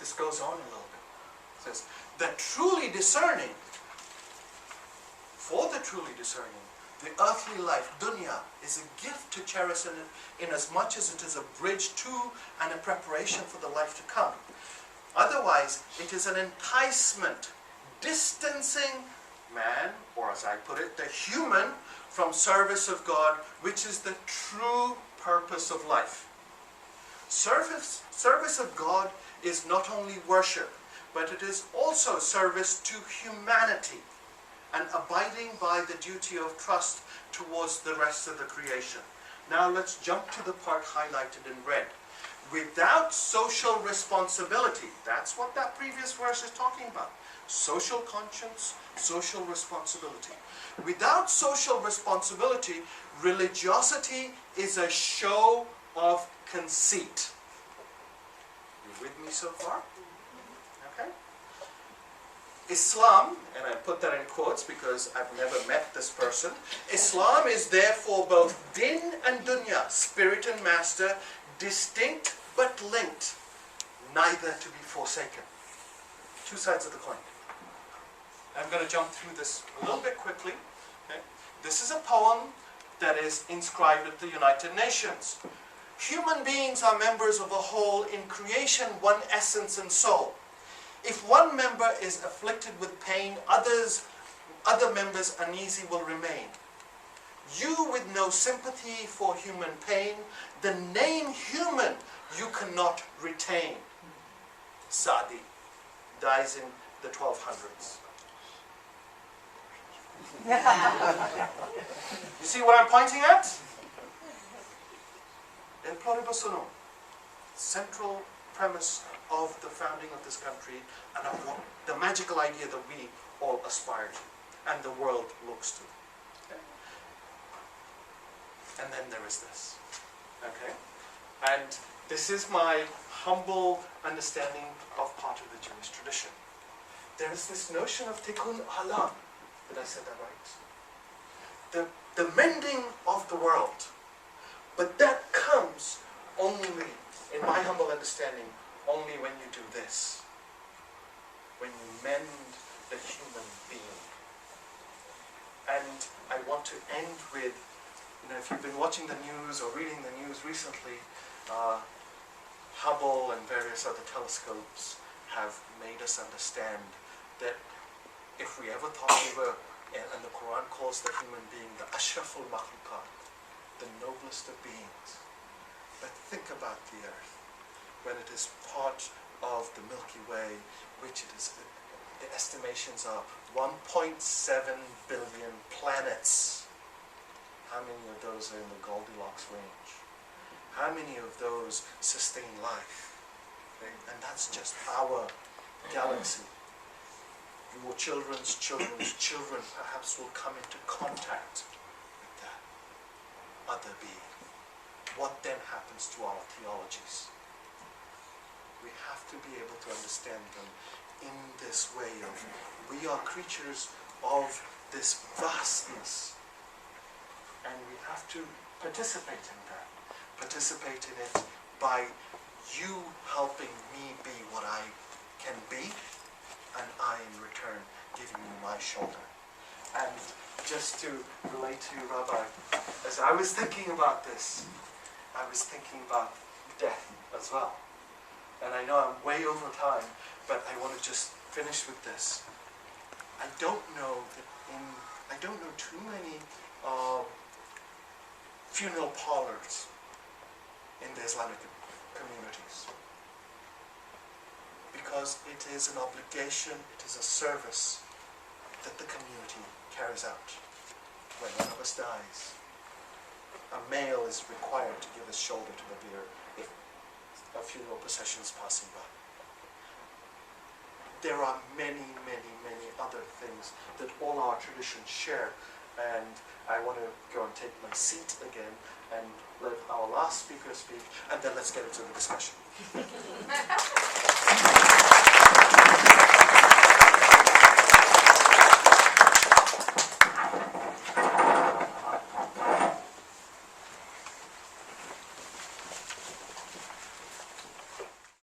this goes on a little bit. It says, the truly discerning, for the truly discerning, the earthly life, dunya, is a gift to cherish in as much as it is a bridge to and a preparation for the life to come. Otherwise, it is an enticement, distancing man, or as I put it, the human, from service of God, which is the true purpose of life. Service of God is not only worship, but it is also service to humanity and abiding by the duty of trust towards the rest of the creation. Now let's jump to the part highlighted in red. Without social responsibility, that's what that previous verse is talking about. Social conscience, social responsibility. Without social responsibility, religiosity is a show of conceit. You with me so far? Okay. Islam, and I put that in quotes because I've never met this person. Islam is therefore both din and dunya, spirit and master, distinct but linked, neither to be forsaken. Two sides of the coin. I'm going to jump through this a little bit quickly. Okay. This is a poem that is inscribed at the United Nations. Human beings are members of a whole, in creation one essence and soul. If one member is afflicted with pain, other members uneasy will remain. You with no sympathy for human pain, the name human you cannot retain. Sadi dies in the 1200s. You see what I'm pointing at? In pluribus unum, central premise of the founding of this country and of what, the magical idea that we all aspire to and the world looks to. Okay? And then there is this. Okay? And this is my humble understanding of part of the Jewish tradition. There is this notion of tikkun olam. Did I say that right? The mending of the world. But that comes only, in my humble understanding, only when you do this. When you mend the human being. And I want to end with, if you've been watching the news or reading the news recently, Hubble and various other telescopes have made us understand that if we ever thought we were, and the Quran calls the human being the ashraful makhluqat, the noblest of beings. But think about the earth, when it is part of the Milky Way, which it is, the estimations are 1.7 billion planets. How many of those are in the Goldilocks range? How many of those sustain life? Okay? And that's just our galaxy. Your children's children's children perhaps will come into contact with that other being. What then happens to our theologies? We have to be able to understand them in this way of, we are creatures of this vastness, and we have to participate in that. Participate in it by you helping me be what I can be, and I in return giving you my shoulder. And just to relate to you, Rabbi, as I was thinking about this, I was thinking about death as well. And I know I'm way over time, but I want to just finish with this. I don't know too many funeral parlors in the Islamic communities. Because it is an obligation, it is a service that the community carries out. When one of us dies, a male is required to give his shoulder to the bier if a funeral procession is passing by. There are many, many, many other things that all our traditions share, and I want to go and take my seat again and let our last speaker speak, and then let's get into the discussion.